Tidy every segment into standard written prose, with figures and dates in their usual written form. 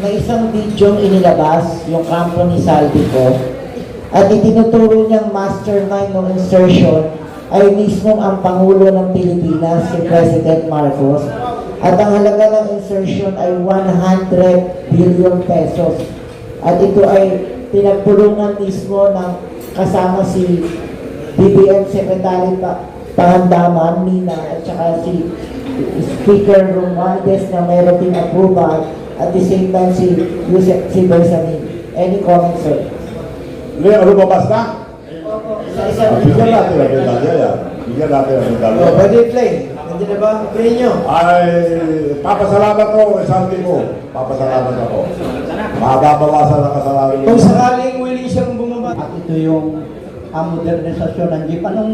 May isang video inilabas yung kampo ni Saldico at itinuturo niyang mastermind ng insertion ay mismo ang Pangulo ng Pilipinas, si President Marcos, at ang halaga ng insertion ay 100 billion pesos. At ito ay pinagpulungan mismo ng kasama si BBM Secretary Pangandaman, Mina, at saka si Speaker Romualdez na meron din approval. At the same time, si Yusef Bersamin. Any comments, sir? Ano ba basta? Isa-isa. Bigyan natin ang medalya yan. Bigyan natin ang medalya. Pwede play. Hindi na ba? Play nyo. Ay, papasalamat ko, Santi ko. Papasalamat ako. Mababawasan ang kasalanan. Kung sakaling willing siyang bumaba. At ito yung modernisasyon ng jeep. Anong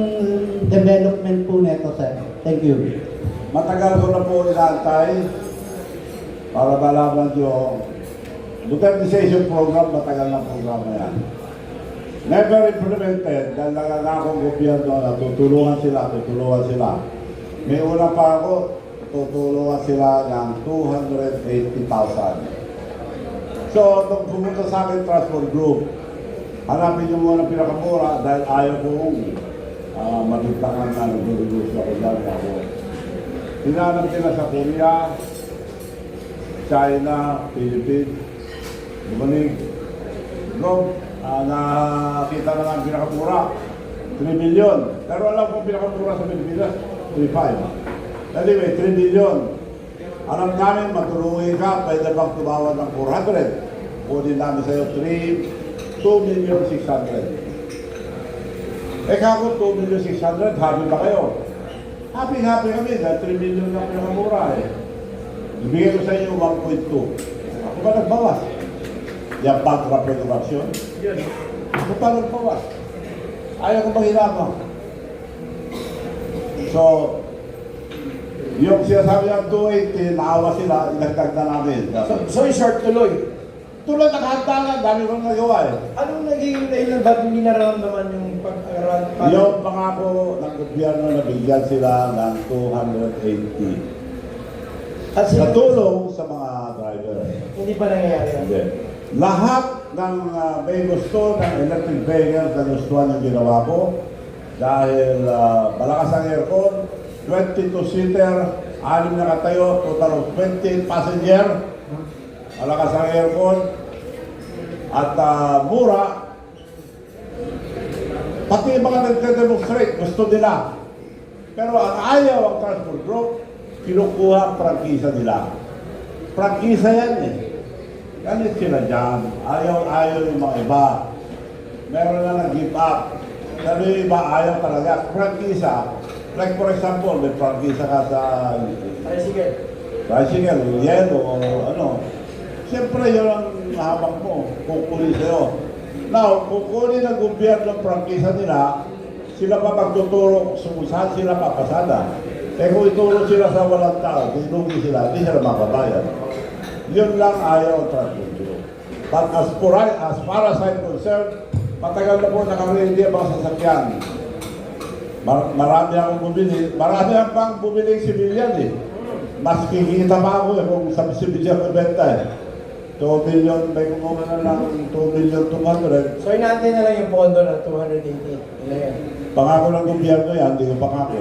development po nito, sir? Thank you. Matagal ko na po inaantay para malaman nyo. Modernization program, matagal na program na yan. Never implemented dahil nangangakong gobyerno na tutulungan sila. May una pa ako, tutulungan sila ng 280,000. So, nung pumunta sa akin transport group, hanapin nyo muna pinakamura dahil ayaw kong magbintangan na nag-reduce ako dyan ako. Hinanap nila sa Korea, China, Philippines, Bumalik, nakita na lang pinakamura, 3 million. Pero alam kong pinakamura sa Pilipinas, 3.5. Anyway, 3 million. Alam namin, matulungin ka, pwede bang tumawad ng 400? Kunin namin sa'yo 2,600,000. Eh kako 2,600,000, happy ba kayo? Happy kami, dahil 3 million na pinakamura eh. Ibigay ko sa inyo 1.2. Ako ba nagbawas? Yung bankrupt reduction? Ako pa nagbawas. Ayaw ko mahirapan. So, yung sinasabi ng 280, naawa sila, inagdag na namin. So in short, tuloy. Tulad nakahanda nga, dami kong nagawa eh. Anong naging dahilan ba't hindi nararamdaman yung pag-aralan? Yung pangako ng gobyerno na bigyan sila ng 280. At Sa tulong sa mga driver. hindi pa nangyayari yan. Hindi. Lahat ng may gusto ng electric vehicles na gustuhan yung ginawa ko dahil malakas ang aircon, 22-seater, 6 na katayo, total of 20 passenger, malakas ang aircon, at mura. Pati yung mga nagde-demonstrate, gusto nila. Pero ang ayaw ang transport group, kinukuha ang prangkisa nila. Prangkisa yan eh. Galit sila dyan. Ayaw yung mga iba. Meron na nag-give up. Sabi yung iba, ayaw talaga. Prangkisa. Like for example, may prangkisa ka sa tricycle, yelo, o ano. Siyempre yun ang habang mo. Kukunin sa'yo. Now, kukunin ng gobyerno ang prangkisa nila, sila pa magtuturo kung saan sila papasada. Eh kung ituro sila sa walang tao, dinugi sila, hindi sila makabayan. Yun lang ayaw ang transport group. But as far as I'm concerned, matagal na po nakaready ang mga sasakyan. Marami akong bumili. Marami ang pang bumili yung civilian eh. Mas kikita pa ako eh kung sa civilian ko benta eh. 2 million, may kumuha na lang 2,200,000. So inaantay na lang yung pondo ng 280. Ila yan. Pangako ng gobyerno yan, hindi ko pangako.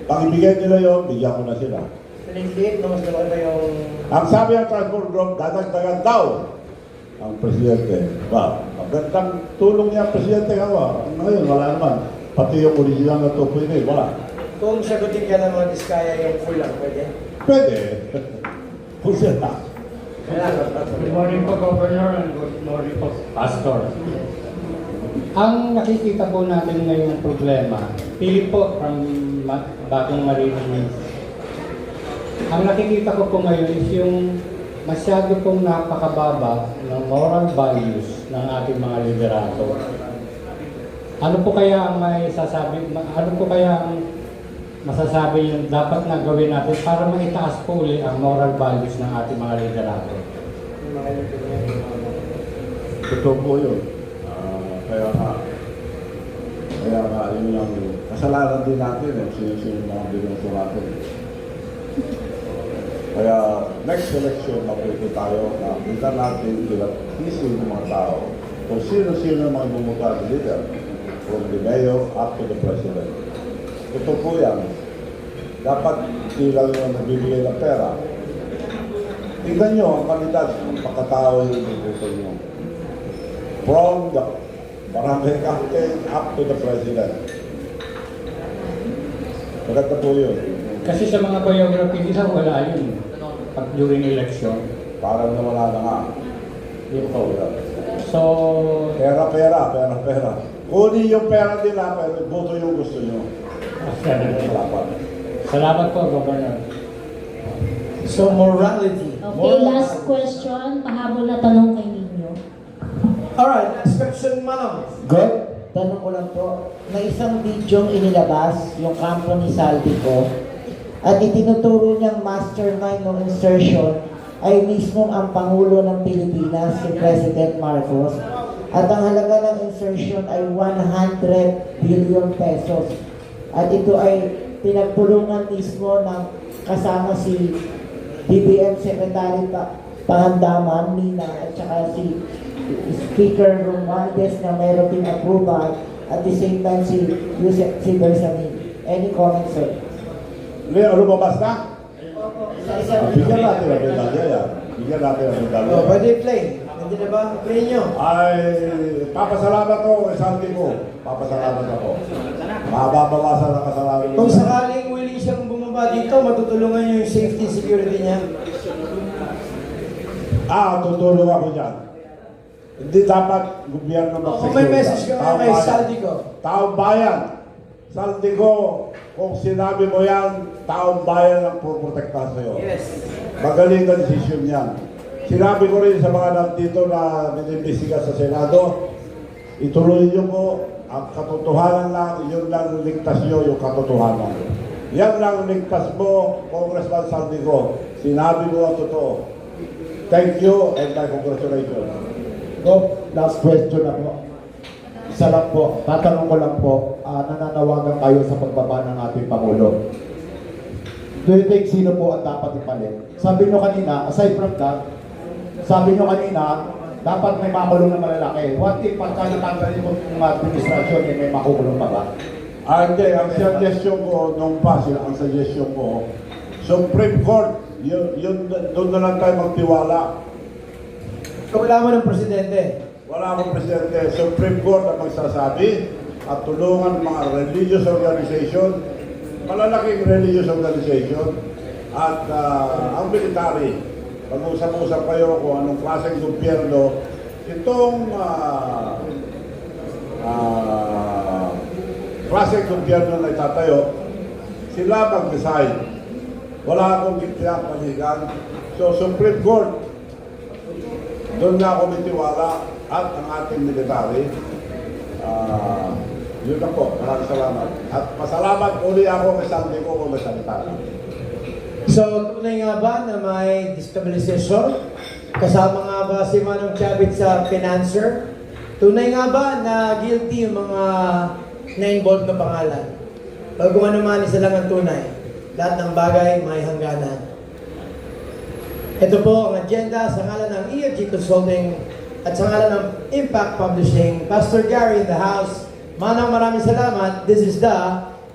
Pag ibigay nila yun, bigyan ko na sila. Piniglit, mas malaki na yung... Ang sabi ng transport group, dadagdagan daw ang presidente. Ba, magandang tulong niya ang presidente nga. Ngayon, wala naman. Pati yung original na 2.8, wala. Kung sagutin ka ng mga diskaya yung kulang, pwede? Pwede. Kung sila. Good morning po, Governor, and good morning po, Pastor. Ang nakikita po natin ngayong problema, Philip po from Bagong Marinas. Ang nakikita ko po ngayon is yung masyado pong napakababa ng moral values ng ating mga liderato. Ano po kaya ang masasabi yung dapat na gawin natin para maitaas po uli ang moral values ng ating mga liderato? Totoo po yun. Kaya yun lang. Kasalanan din natin eh. Sino mga bilang natin. Kaya next election, mabuti tayo na kita natin kilatisin ng mga tao kung sino-sino mga bumuta ng leader from the mayor up to the president. Ito po yan. Dapat hindi lang yung nagbibigay ng pera. Tingnan nyo ang kalidad ng pagkatao yung bubuto nyo. From the barangay captain up to the president. Maganda po yun. Kasi sa mga biography nila, wala yun. Pag during election. Parang nawala na nga. Yun po. Yan. So, Pera. Kunin yung pera nila, pero boto yung gusto nyo. Dapat. salamat po, Governor. So, morality. Okay, last question. Mahabol na tanong kay Ninyo. Alright, last question, Manong. Good. Tanong ko lang po, may isang video inilabas, yung kampo ni Saldico, at itinuturo niyang mastermind ng insertion ay mismo ang Pangulo ng Pilipinas, si President Marcos, at ang halaga ng insertion ay 100 billion pesos. At ito ay pinagpulungan mismo ng kasama si BBM Secretary Pangandaman, Mina, at saka si Speaker Romualdez na meron din approval, at the same time si Yusek Bersamin. Any comments, sir? Leo, lumabas na? Isa-isa. Bigyan natin ang medalya yan. Bigyan natin ang medalya. Oh, pwede play. Hindi na ba? Play nyo. Ay, papasalamat ko kay Santi ko. Papasalamat ako. Mababawasan ang kasalanan Kung sakaling willing siyang bumaba dito, matutulungan nyo yung safety and security niya. Tutulong ako dyan. Hindi dapat gobyerno Kung may message ka kay Saldico. Taong bayan. Saldico, kung sinabi mo yan, taong bayan ang puprotektahan sa'yo. Yes. Magaling na desisyon yan. Sinabi ko rin sa mga nandito na binimbestiga sa Senado, ituloy niyo po ang katotohanan lang, yun lang ligtas nyo yung katotohanan. Yan lang ligtas mo, Congressman Saldico. Sinabi mo ang totoo. Thank you and my congratulations. Last question na po. Isa lang po, tatanong ko lang po, nananawagan kayo sa pagbaba ng ating Pangulo. Do you think sino po ang dapat ipalit? Sabi nyo kanina, aside from that, sabi nyo kanina, dapat may makulong na malalaki. What if pagka natanggalin mo yung administrasyon, may makukulong pa ba? Hindi, ang suggestion ko nung pasil, ang suggestion ko, Supreme Court, doon na lang tayo magtiwala. Kaulaman ng presidente. Wala akong presidente. Supreme Court ang magsasabi at tulungan mga religious organization, malalaking religious organization, at ang military. Pag-usap-usap kayo kung anong klaseng gobyerno itong klaseng gobyerno na itatayo, sila mag-decide. Wala akong pinapaligan. So, Supreme Court, doon na ako mitiwala at ang ating military. Yun na po. Maraming salamat. At pasalamat uli ako kay Santi ko kung masalita. So, tunay nga ba na may destabilisasyon? Kasama nga ba si Manong Chavit sa financer? Tunay nga ba na guilty yung mga na-involved na pangalan? O kung ano man, isa lang ang tunay. Lahat ng bagay may hangganan. Ito po ang agenda sa ngalan ng EFG Consulting at sa ngalan ng Impact Publishing. Pastor Gary in the house. Manong, maraming salamat. This is the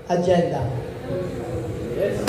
agenda. Yes.